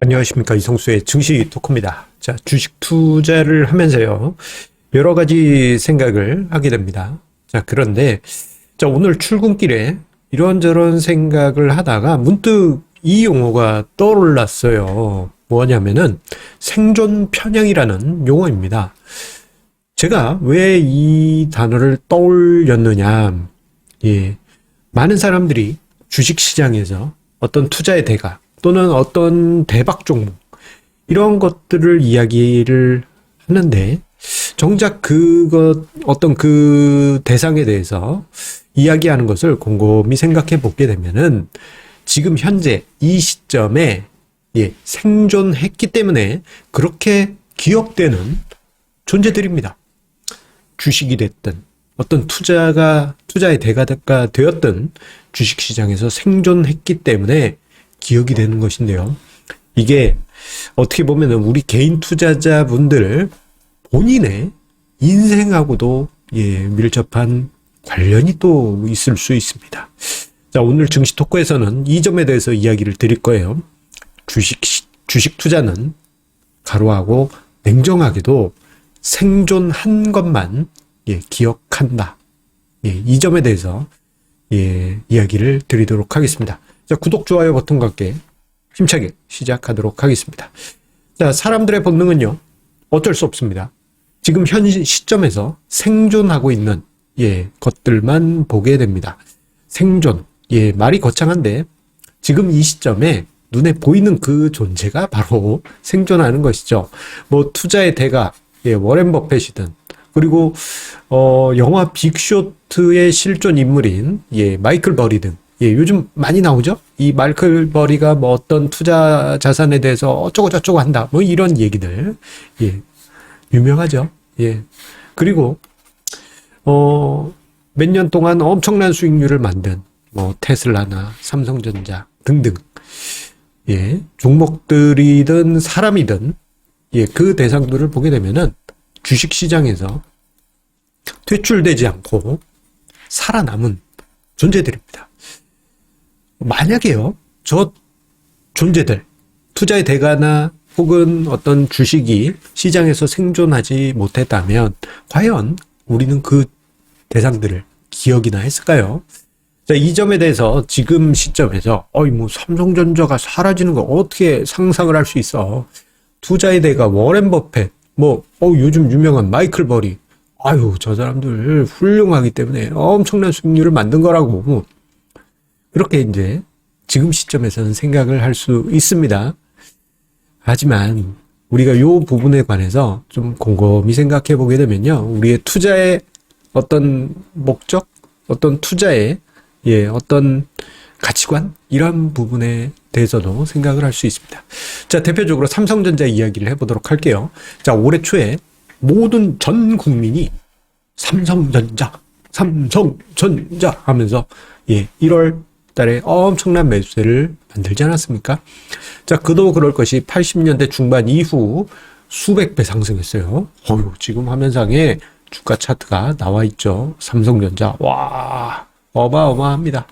안녕하십니까. 이성수의 증시 토크입니다. 자, 주식 투자를 하면서요, 여러 가지 생각을 하게 됩니다. 자, 그런데, 자, 오늘 출근길에 이런저런 생각을 하다가 문득 이 용어가 떠올랐어요. 뭐냐면은 생존 편향이라는 용어입니다. 제가 왜 이 단어를 떠올렸느냐. 예. 많은 사람들이 주식 시장에서 어떤 투자의 대가 또는 어떤 대박 종목 이런 것들을 이야기를 하는데 정작 어떤 그 대상에 대해서 이야기하는 것을 곰곰이 생각해 보게 되면은 지금 현재 이 시점에 생존했기 때문에 그렇게 기억되는 존재들입니다. 주식이 됐든 어떤 투자의 대가가 되었든 주식시장에서 생존했기 때문에 기억이 되는 것인데요. 이게 어떻게 보면 우리 개인 투자자분들 본인의 인생하고도 밀접한 관련이 또 있을 수 있습니다. 자, 오늘 증시 토크에서는 이 점에 대해서 이야기를 드릴 거예요. 주식 투자는 가로하고 냉정하게도 생존한 것만 기억한다. 이 점에 대해서 이야기를 드리도록 하겠습니다. 자, 구독, 좋아요 버튼과 함께 힘차게 시작하도록 하겠습니다. 자, 사람들의 본능은요, 어쩔 수 없습니다. 지금 현 시점에서 생존하고 있는 것들만 보게 됩니다. 생존, 말이 거창한데 지금 이 시점에 눈에 보이는 그 존재가 바로 생존하는 것이죠. 뭐 투자의 대가, 워렌 버핏이든 그리고 영화 빅쇼트의 실존 인물인 마이클 버리든 요즘 많이 나오죠. 이 마이클 버리가 뭐 어떤 투자 자산에 대해서 어쩌고 저쩌고 한다 뭐 이런 얘기들 유명하죠. 그리고 몇 년 동안 엄청난 수익률을 만든 뭐 테슬라나 삼성전자 등등 종목들이든 사람이든 그 대상들을 보게 되면은 주식시장에서 퇴출되지 않고 살아남은 존재들입니다. 만약에요, 저 존재들, 투자의 대가나 혹은 어떤 주식이 시장에서 생존하지 못했다면 과연 우리는 그 대상들을 기억이나 했을까요? 자, 이 점에 대해서 지금 시점에서 뭐 삼성전자가 사라지는 거 어떻게 상상을 할 수 있어? 투자의 대가 워렌 버핏, 요즘 유명한 마이클 버리, 저 사람들 훌륭하기 때문에 엄청난 수익률을 만든 거라고 그렇게 이제 지금 시점에서는 생각을 할 수 있습니다. 하지만 우리가 요 부분에 관해서 좀 곰곰이 생각해 보게 되면요, 우리의 투자의 어떤 목적, 어떤 투자의 어떤 가치관 이런 부분에 대해서도 생각을 할 수 있습니다. 자, 대표적으로 삼성전자 이야기를 해보도록 할게요. 자, 올해 초에 모든 전 국민이 삼성전자 하면서 1월 달에 엄청난 매수세를 만들지 않았습니까? 자, 그도 그럴 것이 80년대 중반 이후 수백 배 상승했어요. 지금 화면상에 주가 차트가 나와 있죠. 삼성전자. 와, 어마어마합니다.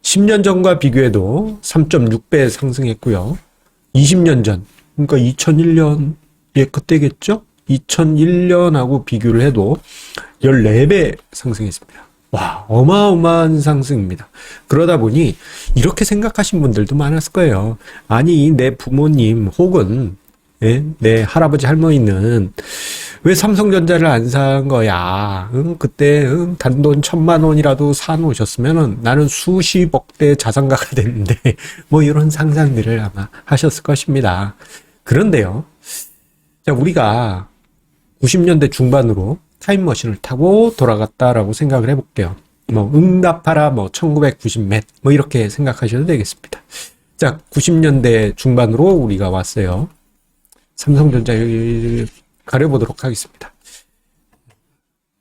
10년 전과 비교해도 3.6배 상승했고요. 20년 전, 그러니까 2001년, 그때겠죠? 2001년하고 비교를 해도 14배 상승했습니다. 와, 어마어마한 상승입니다. 그러다 보니 이렇게 생각하신 분들도 많았을 거예요. 아니, 내 부모님 혹은 내 할아버지 할머니는 왜 삼성전자를 안 산 거야? 그때 단돈 1,000만 원이라도 사놓으셨으면 나는 수십억대 자산가가 됐는데 뭐 이런 상상들을 아마 하셨을 것입니다. 그런데요, 자, 우리가 90년대 중반으로 타임머신을 타고 돌아갔다라고 생각을 해볼게요. 응답하라 1990몇 이렇게 생각하셔도 되겠습니다. 자, 90년대 중반으로 우리가 왔어요. 삼성전자를 가려보도록 하겠습니다.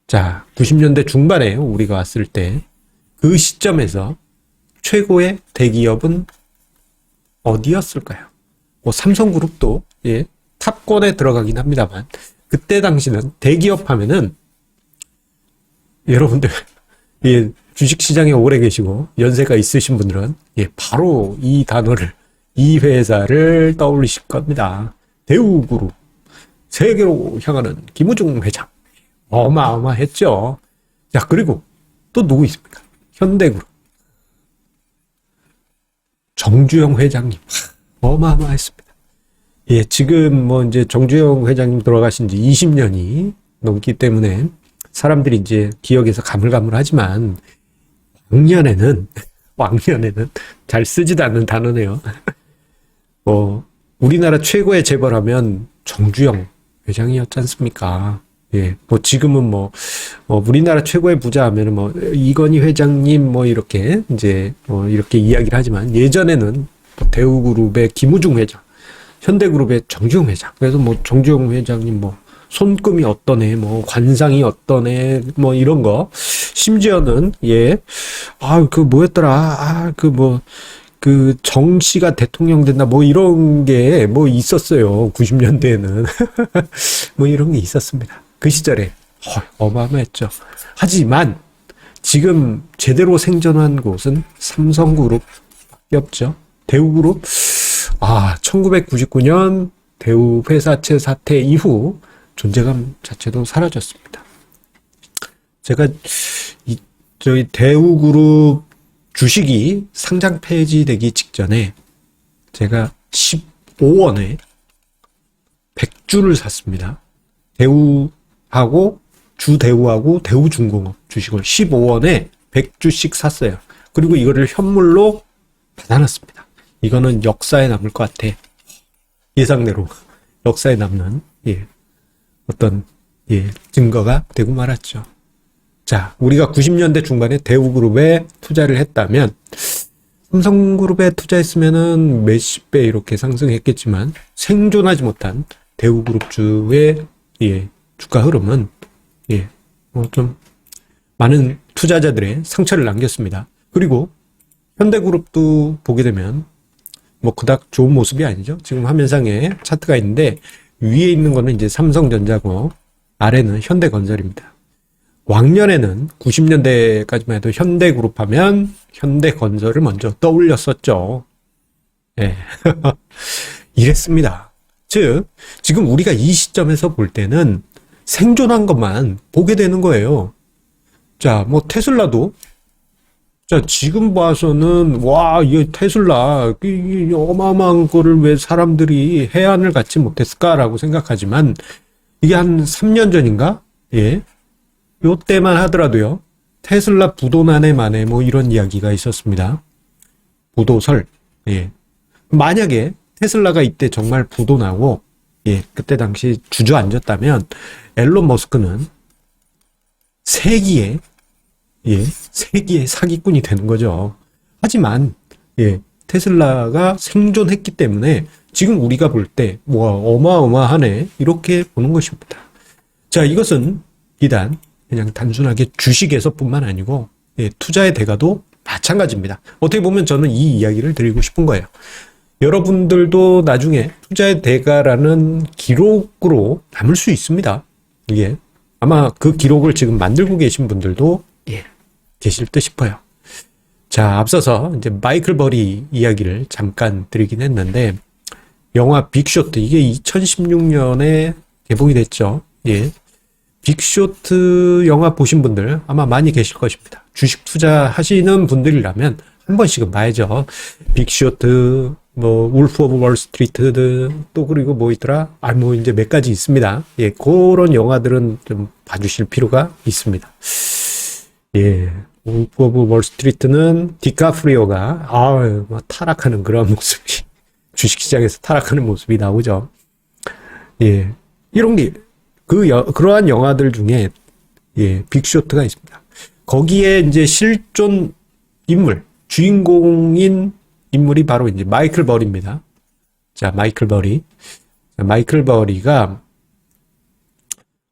자, 90년대 중반에 우리가 왔을 때 그 시점에서 최고의 대기업은 어디였을까요? 삼성그룹도 탑권에 들어가긴 합니다만 그때 당시는 대기업 하면은 여러분들 주식시장에 오래 계시고 연세가 있으신 분들은 바로 이 단어를 이 회사를 떠올리실 겁니다. 대우그룹, 세계로 향하는 김우중 회장. 어마어마했죠. 자, 그리고 또 누구 있습니까? 현대그룹. 정주영 회장님. 어마어마했습니다. 예, 지금 뭐 이제 정주영 회장님 돌아가신 지 20년이 넘기 때문에 사람들이 이제 기억에서 가물가물하지만 왕년에는 잘 쓰지도 않는 단어네요. 우리나라 최고의 재벌하면 정주영 회장이었지 않습니까? 예, 뭐 지금은 우리나라 최고의 부자 하면은 이건희 회장님 이렇게 이제 이렇게 이야기를 하지만 예전에는 대우그룹의 김우중 회장, 현대그룹의 정주영 회장. 그래서 정주영 회장님 손금이 어떠네, 관상이 어떠네, 이런 거. 심지어는, 뭐였더라. 정씨가 대통령 된다, 이런 게 있었어요. 90년대에는. 이런 게 있었습니다. 그 시절에. 어마어마했죠. 하지만, 지금 제대로 생존한 곳은 삼성그룹밖에 없죠. 대우그룹. 1999년 대우 회사채 사태 이후 존재감 자체도 사라졌습니다. 제가 저희 대우그룹 주식이 상장 폐지되기 직전에 제가 15원에 100주를 샀습니다. 대우하고 주대우하고 대우중공업 주식을 15원에 100주씩 샀어요. 그리고 이거를 현물로 받아놨습니다. 이거는 역사에 남을 것 같아. 예상대로 역사에 남는 어떤 증거가 되고 말았죠. 자, 우리가 90년대 중반에 대우그룹에 투자를 했다면 삼성그룹에 투자했으면은 몇십 배 이렇게 상승했겠지만 생존하지 못한 대우그룹주의 주가 흐름은 좀 많은 투자자들의 상처를 남겼습니다. 그리고 현대그룹도 보게 되면 그닥 좋은 모습이 아니죠. 지금 화면상에 차트가 있는데 위에 있는 거는 이제 삼성전자고 아래는 현대건설입니다. 왕년에는 90년대까지만 해도 현대그룹 하면 현대건설을 먼저 떠올렸었죠. 예. 이랬습니다. 즉, 지금 우리가 이 시점에서 볼 때는 생존한 것만 보게 되는 거예요. 자, 테슬라도 자, 지금 봐서는, 이 테슬라, 이 어마어마한 거를 왜 사람들이 해안을 갖지 못했을까라고 생각하지만, 이게 한 3년 전인가? 요때만 하더라도요, 테슬라 부도난에 만에 이런 이야기가 있었습니다. 부도설. 만약에 테슬라가 이때 정말 부도나고, 그때 당시 주저앉았다면, 앨런 머스크는 세기의 사기꾼이 되는 거죠. 하지만, 테슬라가 생존했기 때문에 지금 우리가 볼 때, 어마어마하네. 이렇게 보는 것입니다. 자, 이것은 비단 그냥 단순하게 주식에서뿐만 아니고, 투자의 대가도 마찬가지입니다. 어떻게 보면 저는 이 이야기를 드리고 싶은 거예요. 여러분들도 나중에 투자의 대가라는 기록으로 남을 수 있습니다. 이게 아마 그 기록을 지금 만들고 계신 분들도 계실 듯 싶어요. 자, 앞서서 이제 마이클 버리 이야기를 잠깐 드리긴 했는데, 영화 빅쇼트, 이게 2016년에 개봉이 됐죠. 빅쇼트 영화 보신 분들 아마 많이 계실 것입니다. 주식 투자하시는 분들이라면 한 번씩은 봐야죠. 빅쇼트, 울프 오브 월스트리트, 또 그리고 있더라? 이제 몇 가지 있습니다. 그런 영화들은 좀 봐주실 필요가 있습니다. 울프 오브 월스트리트는 디카프리오가 타락하는 그런 모습이 주식시장에서 타락하는 모습이 나오죠. 이런 게 그러한 영화들 중에 빅쇼트가 있습니다. 거기에 이제 실존 인물, 주인공인 인물이 바로 이제 마이클 버리입니다. 자, 마이클 버리가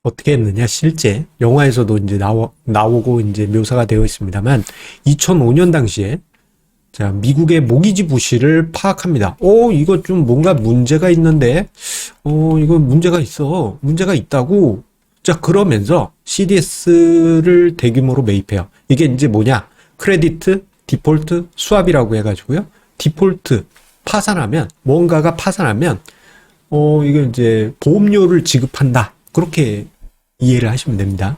어떻게 했느냐, 실제 영화에서도 이제 나오고 이제 묘사가 되어 있습니다만 2005년 당시에 자, 미국의 모기지 부실을 파악합니다. 이거 좀 뭔가 문제가 있는데 이거 문제가 있다고. 자, 그러면서 CDS를 대규모로 매입해요. 이게 이제 뭐냐, 크레디트 디폴트 스왑이라고 해가지고요, 디폴트 파산하면, 뭔가가 파산하면, 이걸 이제 보험료를 지급한다. 그렇게 이해를 하시면 됩니다.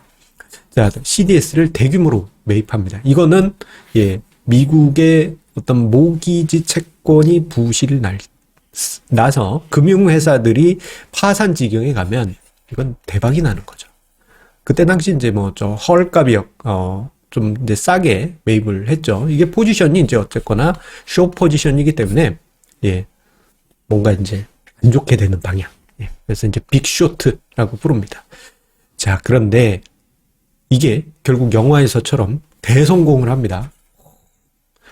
자, CDS를 대규모로 매입합니다. 이거는, 예, 미국의 어떤 모기지 채권이 부실이 나서 금융회사들이 파산 지경에 가면 이건 대박이 나는 거죠. 그때 당시 이제 뭐 저 헐값이 좀 이제 싸게 매입을 했죠. 이게 포지션이 이제 어쨌거나 숏 포지션이기 때문에 예, 뭔가 이제 안 좋게 되는 방향. 예, 그래서 이제 빅쇼트라고 부릅니다. 자, 그런데 이게 결국 영화에서처럼 대성공을 합니다.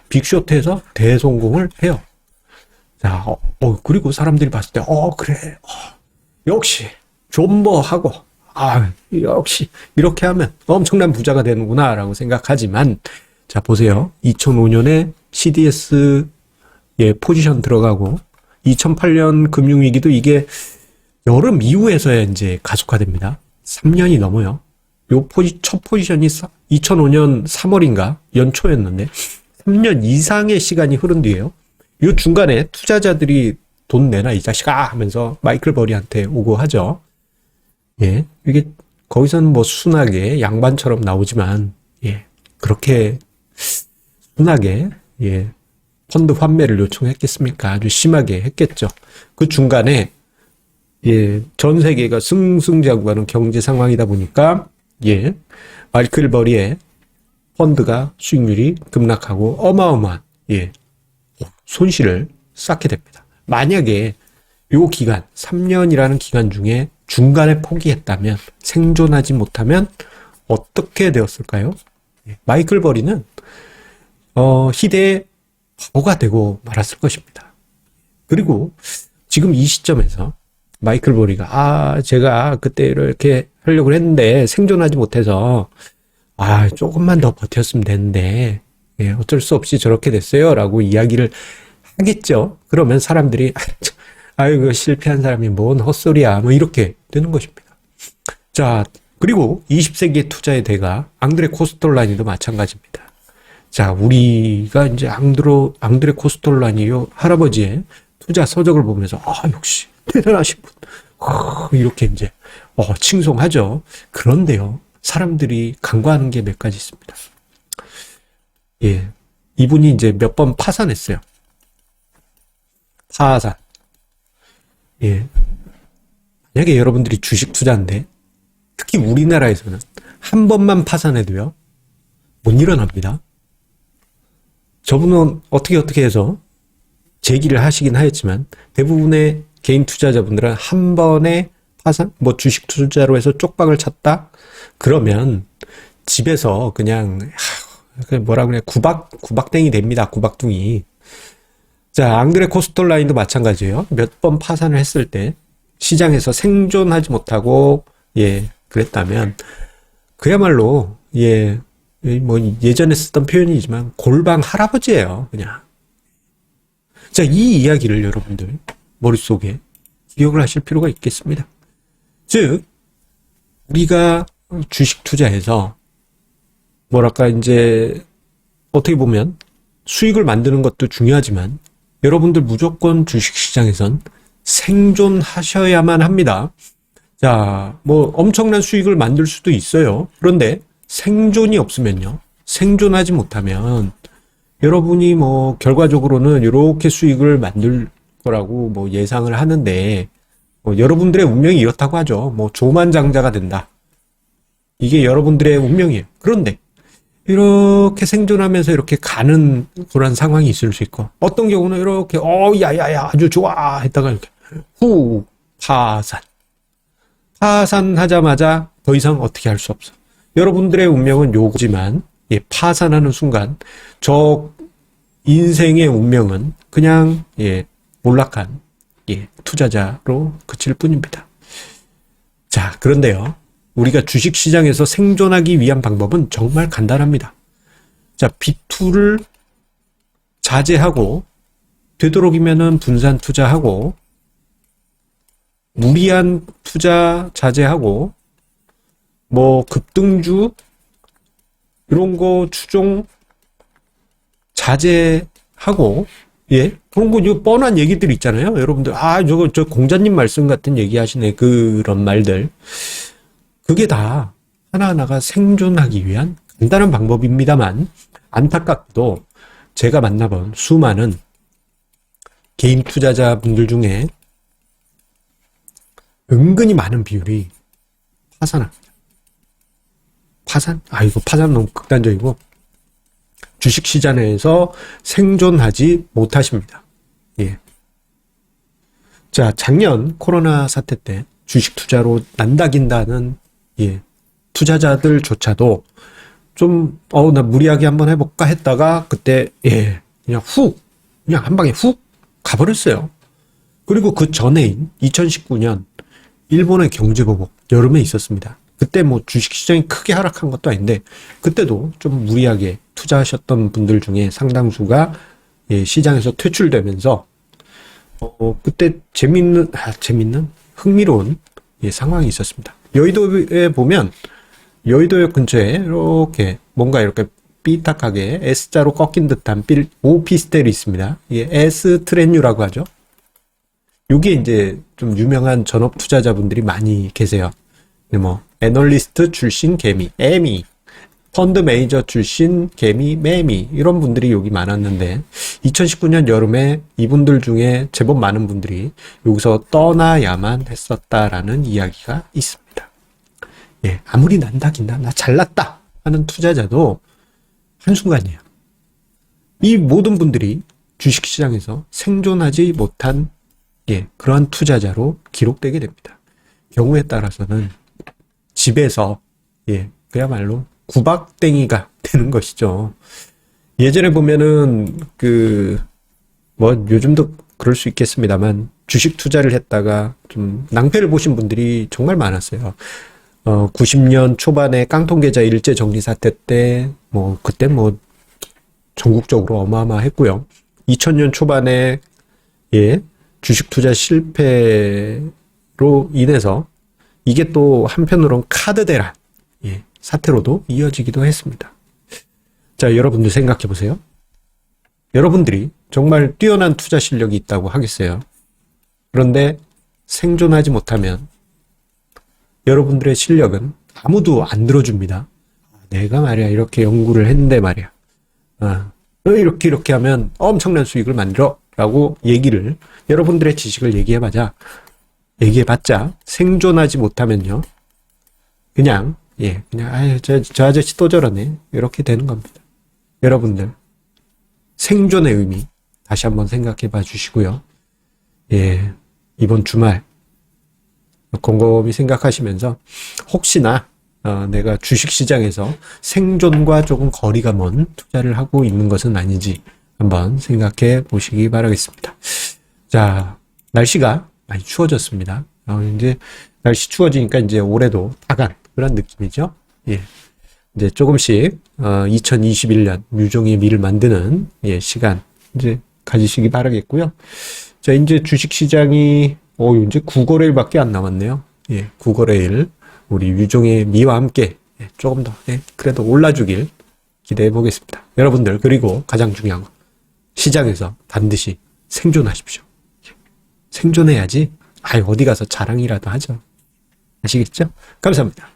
빅쇼트에서 대성공을 해요. 자, 그리고 사람들이 봤을 때, 그래, 역시 존버하고, 역시 이렇게 하면 엄청난 부자가 되는구나 라고 생각하지만, 자, 보세요. 2005년에 CDS에 포지션 들어가고 2008년 금융위기도 이게 여름 이후에서야 이제 가속화됩니다. 3년이 넘어요. 첫 포지션이 2005년 3월인가 연초였는데 3년 이상의 시간이 흐른 뒤에요. 이 중간에 투자자들이 돈 내놔 이 자식아 하면서 마이클 버리한테 오고 하죠. 예, 이게 거기서는 뭐 순하게 양반처럼 나오지만 예, 그렇게 순하게 예, 펀드 환매를 요청했겠습니까? 아주 심하게 했겠죠. 그 중간에 예, 전 세계가 승승장구하는 경제 상황이다 보니까 예, 마이클 버리의 펀드가 수익률이 급락하고 어마어마한 예, 손실을 쌓게 됩니다. 만약에 요 기간 3년이라는 기간 중에 중간에 포기했다면 생존하지 못하면 어떻게 되었을까요? 예, 마이클 버리는 희대의 바보가 되고 말았을 것입니다. 그리고 지금 이 시점에서 마이클 버리가 제가 그때 이렇게 하려고 했는데 생존하지 못해서 조금만 더 버텼으면 되는데 예, 어쩔 수 없이 저렇게 됐어요 라고 이야기를 하겠죠. 그러면 사람들이 아이고 실패한 사람이 뭔 헛소리야 뭐 이렇게 되는 것입니다. 자, 그리고 20세기의 투자의 대가 앙드레 코스톨라니도 마찬가지입니다. 자, 우리가 이제 앙드레 코스톨라니요 할아버지의 투자 서적을 보면서 역시 대단하신 분 이렇게 이제 칭송하죠. 그런데요, 사람들이 간과하는 게 몇 가지 있습니다. 예, 이분이 이제 몇 번 파산했어요. 파산. 예, 만약에 여러분들이 주식 투자인데 특히 우리나라에서는 한 번만 파산해도요 못 일어납니다. 저분은 어떻게 해서 재기를 하시긴 하였지만 대부분의 개인 투자자분들은 한 번에 파산, 뭐 주식 투자로 해서 쪽박을 쳤다? 그러면 집에서 그냥 뭐라 그래 구박땡이 됩니다. 구박둥이. 자, 앙드레 코스톨라인도 마찬가지예요. 몇 번 파산을 했을 때 시장에서 생존하지 못하고 예 그랬다면 그야말로 예 뭐 예전에 쓰던 표현이지만 골방 할아버지예요. 그냥. 자, 이 이야기를 여러분들 머릿속에 기억을 하실 필요가 있겠습니다. 즉 우리가 주식 투자해서 뭐랄까 이제 어떻게 보면 수익을 만드는 것도 중요하지만 여러분들 무조건 주식시장에선 생존하셔야만 합니다. 자, 뭐 엄청난 수익을 만들 수도 있어요. 그런데 생존이 없으면요. 생존하지 못하면 여러분이 뭐 결과적으로는 이렇게 수익을 만들 거라고 뭐 예상을 하는데 여러분들의 운명이 이렇다고 하죠. 뭐 조만장자가 된다. 이게 여러분들의 운명이에요. 그런데 이렇게 생존하면서 이렇게 가는 그런 상황이 있을 수 있고 어떤 경우는 이렇게 야야야 아주 좋아 했다가 이렇게 후 파산하자마자 더 이상 어떻게 할 수 없어. 여러분들의 운명은 요거지만 예, 파산하는 순간 저 인생의 운명은 그냥 예, 몰락한 예, 투자자로 그칠 뿐입니다. 자, 그런데요. 우리가 주식시장에서 생존하기 위한 방법은 정말 간단합니다. 자, 비투를 자제하고 되도록이면은 분산 투자하고 무리한 투자 자제하고 뭐 급등주 이런 거 추종 자제하고 예? 그런 거, 이거 뻔한 얘기들 있잖아요. 여러분들, 저 공자님 말씀 같은 얘기 하시네. 그런 말들. 그게 다 하나하나가 생존하기 위한 간단한 방법입니다만, 안타깝게도 제가 만나본 수많은 개인 투자자분들 중에 은근히 많은 비율이 파산합니다. 파산? 이거 파산 너무 극단적이고, 주식시장에서 생존하지 못하십니다. 예. 자, 작년 코로나 사태 때 주식 투자로 난다긴다는, 예, 투자자들조차도 좀, 나 무리하게 한번 해볼까 했다가, 그때, 예, 그냥 한 방에 훅 가버렸어요. 그리고 그 전해인 2019년 일본의 경제보복 여름에 있었습니다. 그때 뭐 주식시장이 크게 하락한 것도 아닌데, 그때도 좀 무리하게 투자하셨던 분들 중에 상당수가, 예, 시장에서 퇴출되면서, 그때 재밌는, 흥미로운, 예, 상황이 있었습니다. 여의도에 보면, 여의도역 근처에 이렇게 뭔가 이렇게 삐딱하게 S자로 꺾인 듯한 오피스텔이 있습니다. 이게 S트렌유라고 하죠. 요게 이제 좀 유명한 전업 투자자분들이 많이 계세요. 뭐 애널리스트 출신 개미, 애미, 펀드 매니저 출신 개미, 매미, 이런 분들이 여기 많았는데 2019년 여름에 이분들 중에 제법 많은 분들이 여기서 떠나야만 했었다라는 이야기가 있습니다. 예, 아무리 난다긴다, 나 잘났다 하는 투자자도 한순간이에요. 이 모든 분들이 주식시장에서 생존하지 못한, 예, 그러한 투자자로 기록되게 됩니다. 경우에 따라서는 집에서, 예, 그야말로 구박땡이가 되는 것이죠. 예전에 보면은 요즘도 그럴 수 있겠습니다만 주식 투자를 했다가 좀 낭패를 보신 분들이 정말 많았어요. 90년 초반에 깡통계좌 일제 정리 사태 때, 그때 전국적으로 어마어마했고요. 2000년 초반에, 예, 주식 투자 실패로 인해서 이게 또 한편으로는 카드 대란, 예, 사태로도 이어지기도 했습니다. 자, 여러분들 생각해 보세요. 여러분들이 정말 뛰어난 투자 실력이 있다고 하겠어요. 그런데 생존하지 못하면 여러분들의 실력은 아무도 안 들어줍니다. 내가 말이야, 이렇게 연구를 했는데 말이야. 이렇게 하면 엄청난 수익을 만들어. 라고 여러분들의 지식을 얘기해봤자 생존하지 못하면요. 그냥, 저 아저씨 또 저러네. 이렇게 되는 겁니다. 여러분들, 생존의 의미 다시 한번 생각해 봐 주시고요. 예, 이번 주말, 곰곰이 생각하시면서 혹시나 내가 주식시장에서 생존과 조금 거리가 먼 투자를 하고 있는 것은 아닌지 한번 생각해 보시기 바라겠습니다. 자, 날씨가 많이 추워졌습니다. 이제 날씨 추워지니까 이제 올해도 다간 그런 느낌이죠. 예, 이제 조금씩 2021년 유종의 미를 만드는, 예, 시간 이제 가지시기 바라겠고요. 자, 이제 주식시장이 이제 9거래일밖에 안 남았네요. 예, 9거래일 우리 유종의 미와 함께, 예, 조금 더, 예, 그래도 올라주길 기대해 보겠습니다. 여러분들, 그리고 가장 중요한 거, 시장에서 반드시 생존하십시오. 생존해야지 어디 가서 자랑이라도 하죠. 아시겠죠? 감사합니다.